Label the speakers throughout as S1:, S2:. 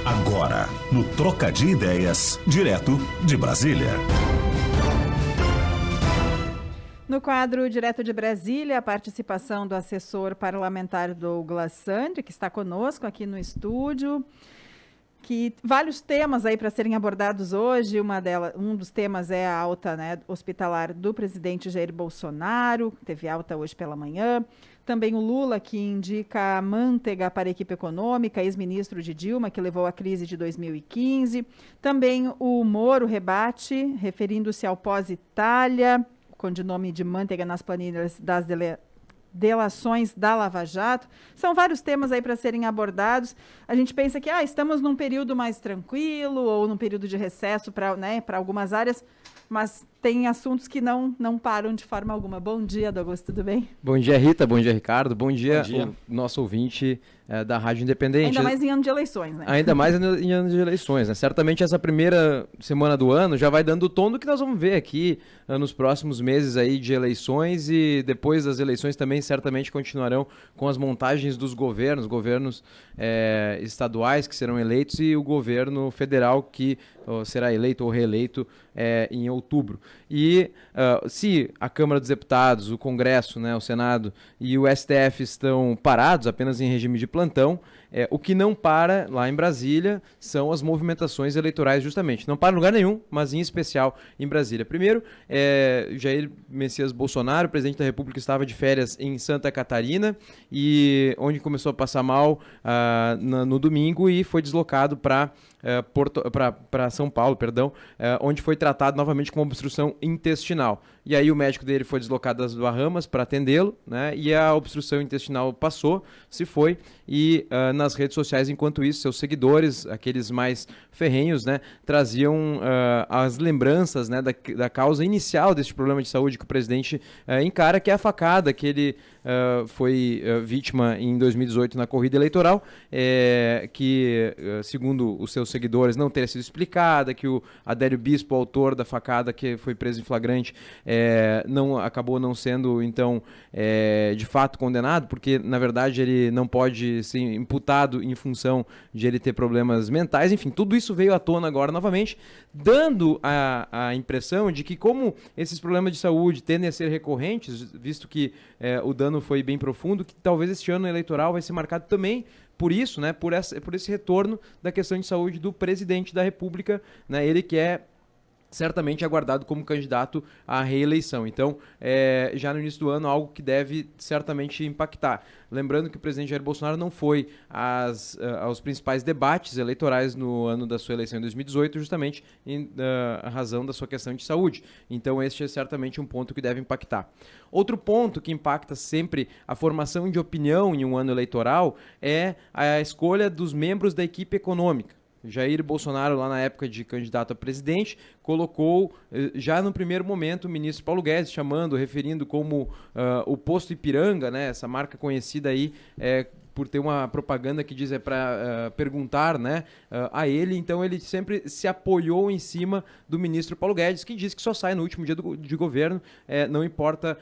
S1: Agora, no Troca de Ideias, direto de Brasília.
S2: No quadro Direto de Brasília, a participação do assessor parlamentar Douglas Sandri, que está conosco aqui no estúdio. Vários temas aí para serem abordados hoje. Um dos temas é a alta, né, hospitalar do presidente Jair Bolsonaro, teve alta hoje pela manhã. Também o Lula, que indica a Manteiga para a equipe econômica, ex-ministro de Dilma, que levou à crise de 2015. Também o Moro rebate, referindo-se ao pós-Itália, com o nome de Manteiga nas planilhas das delações da Lava Jato. São vários temas aí para serem abordados. A gente pensa que estamos num período mais tranquilo ou num período de recesso para algumas áreas, mas tem assuntos que não param de forma alguma. Bom dia, Douglas, tudo bem?
S3: Bom dia, Rita. Bom dia, Ricardo. Bom dia, o nosso ouvinte da Rádio Independente.
S2: Ainda mais em ano de eleições, né?
S3: Ainda mais em ano de eleições, né? Certamente essa primeira semana do ano já vai dando o tom do que nós vamos ver aqui nos próximos meses aí de eleições, e depois das eleições também certamente continuarão com as montagens dos governos estaduais que serão eleitos e o governo federal que será eleito ou reeleito em outubro. E se a Câmara dos Deputados, o Congresso, né, o Senado e o STF estão parados, apenas em regime de plantão, o que não para lá em Brasília são as movimentações eleitorais, justamente. Não para em lugar nenhum, mas em especial em Brasília. Primeiro, Jair Messias Bolsonaro, presidente da República, estava de férias em Santa Catarina, e onde começou a passar mal no domingo e foi deslocado para São Paulo, onde foi tratado novamente com obstrução intestinal. E aí o médico dele foi deslocado das Bahamas para atendê-lo, né? E a obstrução intestinal passou, se foi, e nas redes sociais, enquanto isso, seus seguidores, aqueles mais ferrenhos, né, traziam as lembranças, né, da causa inicial deste problema de saúde que o presidente encara, que é a facada que ele foi vítima em 2018 na corrida eleitoral, que, segundo os seus seguidores, não teria sido explicada, que o Adélio Bispo, autor da facada que foi preso em flagrante, acabou não sendo, então, de fato condenado, porque, na verdade, ele não pode ser imputado em função de ele ter problemas mentais. Enfim, tudo isso veio à tona agora novamente, dando a impressão de que, como esses problemas de saúde tendem a ser recorrentes, visto que o dano foi bem profundo, que talvez este ano eleitoral vai ser marcado também por isso, né, por esse retorno da questão de saúde do presidente da República, né, ele que é certamente aguardado como candidato à reeleição. Então, já no início do ano, algo que deve certamente impactar. Lembrando que o presidente Jair Bolsonaro não foi aos principais debates eleitorais no ano da sua eleição em 2018, justamente em razão da sua questão de saúde. Então, este é certamente um ponto que deve impactar. Outro ponto que impacta sempre a formação de opinião em um ano eleitoral é a escolha dos membros da equipe econômica. Jair Bolsonaro, lá na época de candidato a presidente, colocou já no primeiro momento o ministro Paulo Guedes, referindo como o posto Ipiranga, né, essa marca conhecida aí por ter uma propaganda que diz para perguntar, né, a ele. Então ele sempre se apoiou em cima do ministro Paulo Guedes, que diz que só sai no último dia de governo, não importa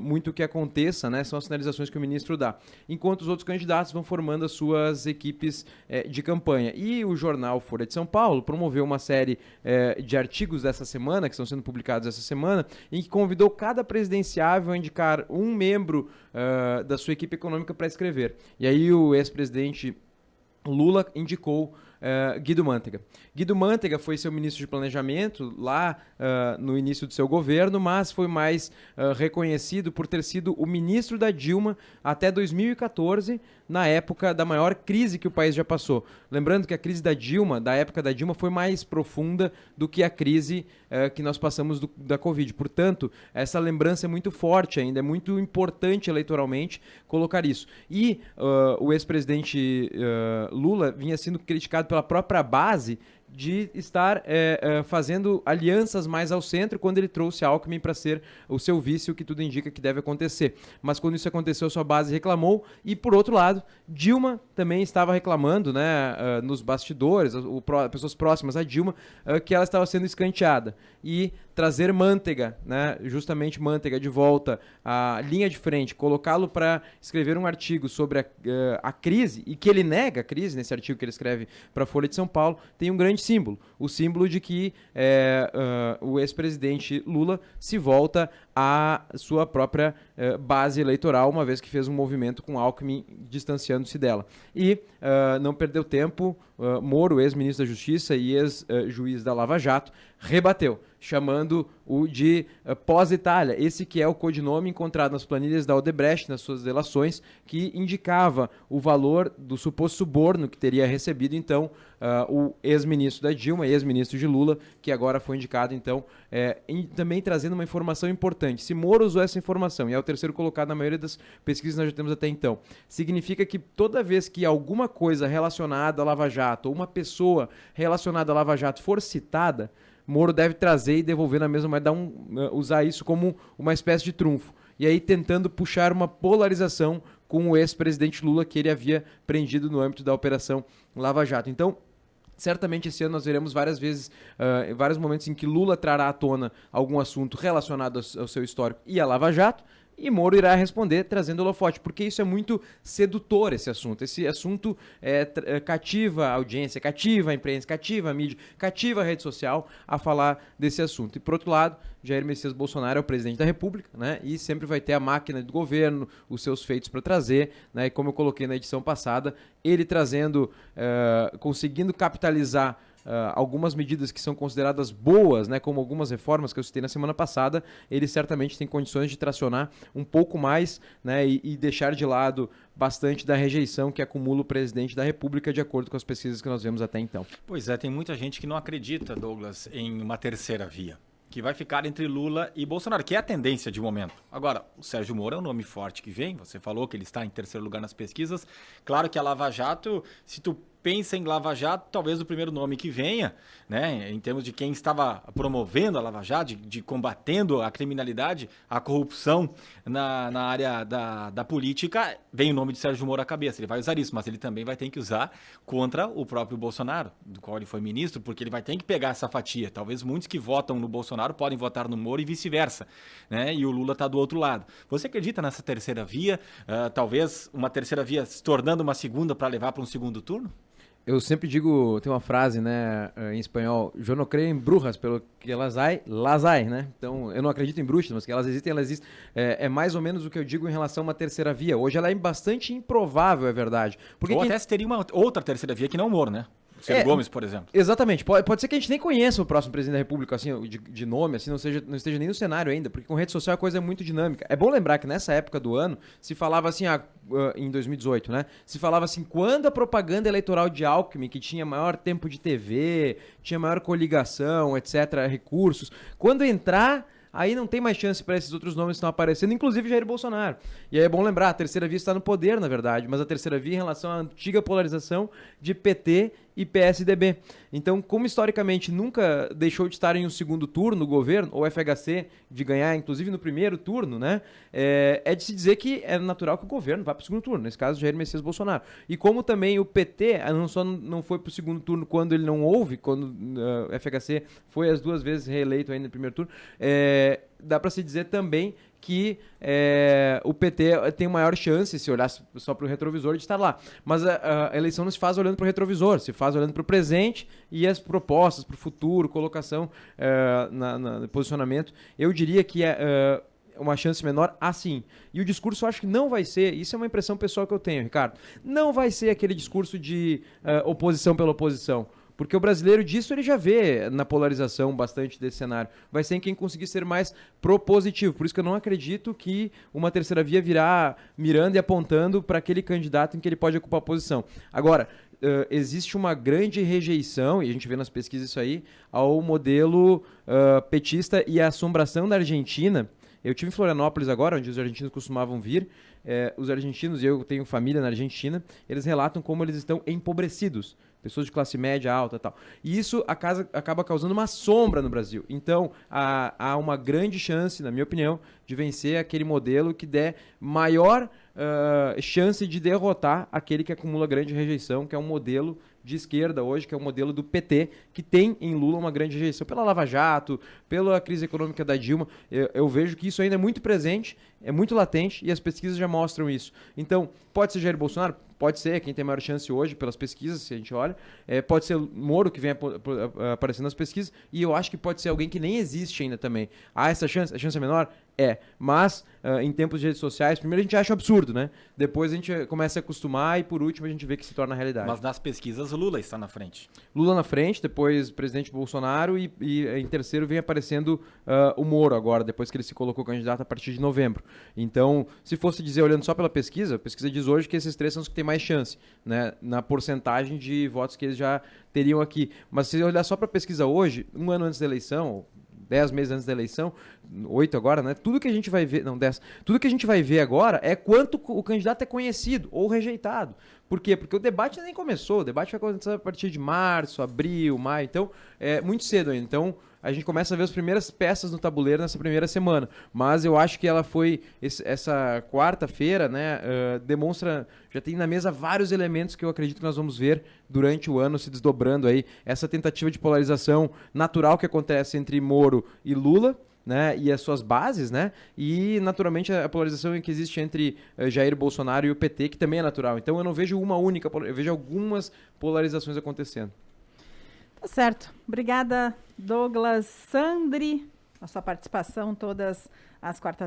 S3: muito o que aconteça, né, são as sinalizações que o ministro dá. Enquanto os outros candidatos vão formando as suas equipes de campanha. E o jornal Folha de São Paulo promoveu uma série de artigos dessa semana, que estão sendo publicados essa semana, em que convidou cada presidenciável a indicar um membro da sua equipe econômica para escrever. E aí o ex-presidente Lula indicou Guido Mantega. Guido Mantega foi seu ministro de planejamento lá no início do seu governo, mas foi mais reconhecido por ter sido o ministro da Dilma até 2014, na época da maior crise que o país já passou. Lembrando que a crise da época da Dilma, foi mais profunda do que a crise que nós passamos da Covid. Portanto, essa lembrança é muito forte ainda, é muito importante eleitoralmente colocar isso. E o ex-presidente Lula vinha sendo criticado pela própria base de estar fazendo alianças mais ao centro, quando ele trouxe Alckmin para ser o seu vice, o que tudo indica que deve acontecer. Mas quando isso aconteceu, sua base reclamou, e por outro lado, Dilma também estava reclamando, né, nos bastidores, pessoas próximas a Dilma, que ela estava sendo escanteada. E trazer Manteiga, né, justamente Manteiga de volta à linha de frente, colocá-lo para escrever um artigo sobre a crise, e que ele nega a crise nesse artigo que ele escreve para a Folha de São Paulo, tem um grande símbolo, o símbolo de que o ex-presidente Lula se volta à sua própria base eleitoral, uma vez que fez um movimento com Alckmin distanciando-se dela. E não perdeu tempo, Moro, ex-ministro da Justiça e ex-juiz da Lava Jato, rebateu, chamando-o de pós-Itália, esse que é o codinome encontrado nas planilhas da Odebrecht, nas suas delações, que indicava o valor do suposto suborno que teria recebido, então, o ex-ministro da Dilma, ex-ministro de Lula, que agora foi indicado, então, também trazendo uma informação importante. Se Moro usou essa informação e é o terceiro colocado na maioria das pesquisas que nós já temos até então, significa que toda vez que alguma coisa relacionada à Lava Jato, ou uma pessoa relacionada à Lava Jato for citada, Moro deve trazer e devolver na mesma moeda, usar isso como uma espécie de trunfo. E aí tentando puxar uma polarização com o ex-presidente Lula, que ele havia prendido no âmbito da Operação Lava Jato. Então, certamente esse ano nós veremos várias vezes, em vários momentos em que Lula trará à tona algum assunto relacionado ao seu histórico e à Lava Jato, e Moro irá responder trazendo holofote, porque isso é muito sedutor, esse assunto. Esse assunto cativa a audiência, cativa a imprensa, cativa a mídia, cativa a rede social a falar desse assunto. E, por outro lado, Jair Messias Bolsonaro é o presidente da República, né? E sempre vai ter a máquina do governo, os seus feitos para trazer, né? E como eu coloquei na edição passada, ele trazendo, conseguindo capitalizar algumas medidas que são consideradas boas, né, como algumas reformas que eu citei na semana passada, ele certamente tem condições de tracionar um pouco mais, né, e deixar de lado bastante da rejeição que acumula o presidente da República, de acordo com as pesquisas que nós vemos até então.
S4: Pois é, tem muita gente que não acredita, Douglas, em uma terceira via, que vai ficar entre Lula e Bolsonaro, que é a tendência de momento. Agora, o Sérgio Moro é um nome forte que vem, você falou que ele está em terceiro lugar nas pesquisas. Claro que a Lava Jato, se tu pensa em Lava Jato, talvez o primeiro nome que venha, né, em termos de quem estava promovendo a Lava Jato, de combatendo a criminalidade, a corrupção na área da política, vem o nome de Sérgio Moro à cabeça. Ele vai usar isso, mas ele também vai ter que usar contra o próprio Bolsonaro, do qual ele foi ministro, porque ele vai ter que pegar essa fatia. Talvez muitos que votam no Bolsonaro podem votar no Moro e vice-versa, né, e o Lula está do outro lado. Você acredita nessa terceira via? Talvez uma terceira via se tornando uma segunda para levar para um segundo turno?
S3: Eu sempre digo, tem uma frase, né, em espanhol, eu não creio em brujas, pelo que elas hay, né? Então, eu não acredito em bruxas, mas que elas existem. É mais ou menos o que eu digo em relação a uma terceira via. Hoje ela é bastante improvável, é verdade. Porque
S4: até se teria uma outra terceira via que não o Moro, né? Ciro Gomes, por exemplo.
S3: Exatamente. Pode ser que a gente nem conheça o próximo presidente da República, assim, de nome, assim, não esteja nem no cenário ainda, porque com rede social a coisa é muito dinâmica. É bom lembrar que nessa época do ano se falava assim, em 2018, né? Se falava assim, quando a propaganda eleitoral de Alckmin, que tinha maior tempo de TV, tinha maior coligação, etc., recursos, quando entrar, aí não tem mais chance para esses outros nomes que estão aparecendo, inclusive Jair Bolsonaro. E aí é bom lembrar, a terceira via está no poder, na verdade, mas a terceira via em relação à antiga polarização de PT e PSDB. Então, como historicamente nunca deixou de estar em um segundo turno o governo, ou FHC de ganhar, inclusive no primeiro turno, né, é de se dizer que é natural que o governo vá para o segundo turno, nesse caso Jair Messias Bolsonaro. E como também o PT não foi para o segundo turno quando ele não houve, quando o FHC foi as duas vezes reeleito ainda no primeiro turno, dá para se dizer também que o PT tem maior chance, se olhar só para o retrovisor, de estar lá. Mas a eleição não se faz olhando para o retrovisor, se faz olhando para o presente e as propostas para o futuro, colocação, no posicionamento. Eu diria que uma chance menor assim. E o discurso eu acho que não vai ser, isso é uma impressão pessoal que eu tenho, Ricardo, não vai ser aquele discurso de oposição pela oposição. Porque o brasileiro disso ele já vê na polarização bastante desse cenário. Vai ser em quem conseguir ser mais propositivo. Por isso que eu não acredito que uma terceira via virá mirando e apontando para aquele candidato em que ele pode ocupar a posição. Agora, existe uma grande rejeição, e a gente vê nas pesquisas isso aí, ao modelo petista e a assombração da Argentina. Eu estive em Florianópolis agora, onde os argentinos costumavam vir. Os argentinos, e eu tenho família na Argentina, eles relatam como eles estão empobrecidos. Pessoas de classe média alta e tal. E isso acaba causando uma sombra no Brasil. Então, há uma grande chance, na minha opinião, de vencer aquele modelo que der maior chance de derrotar aquele que acumula grande rejeição, que é um modelo de esquerda hoje, que é o modelo do PT, que tem em Lula uma grande rejeição pela Lava Jato, pela crise econômica da Dilma. Eu vejo que isso ainda é muito presente, é muito latente, e as pesquisas já mostram isso. Então, pode ser Jair Bolsonaro? Pode ser, quem tem maior chance hoje, pelas pesquisas, se a gente olha. Pode ser Moro, que vem aparecendo nas pesquisas, e eu acho que pode ser alguém que nem existe ainda também. Há essa chance? A chance é menor? Mas em tempos de redes sociais, primeiro a gente acha absurdo, né? Depois a gente começa a acostumar e por último a gente vê que se torna realidade.
S4: Mas nas pesquisas Lula está na frente.
S3: Lula na frente, depois presidente Bolsonaro e em terceiro vem aparecendo o Moro agora, depois que ele se colocou candidato a partir de novembro. Então, se fosse dizer, olhando só pela pesquisa, a pesquisa diz hoje que esses três são os que têm mais chance, né? Na porcentagem de votos que eles já teriam aqui. Mas se olhar só para a pesquisa hoje, um ano antes da eleição, 10 meses antes da eleição, 8 agora, né? Tudo que a gente vai ver, não, 10. Tudo que a gente vai ver agora é quanto o candidato é conhecido ou rejeitado. Por quê? Porque o debate nem começou. O debate vai acontecer a partir de março, abril, maio. Então, é muito cedo ainda. Então, a gente começa a ver as primeiras peças no tabuleiro nessa primeira semana. Mas eu acho que ela foi, essa quarta-feira, né, demonstra, já tem na mesa vários elementos que eu acredito que nós vamos ver durante o ano se desdobrando aí. Essa tentativa de polarização natural que acontece entre Moro e Lula, né, e as suas bases, né, e naturalmente a polarização que existe entre Jair Bolsonaro e o PT, que também é natural. Então eu não vejo uma única, eu vejo algumas polarizações acontecendo.
S2: Tá certo. Obrigada, Douglas Sandri, a sua participação todas as quartas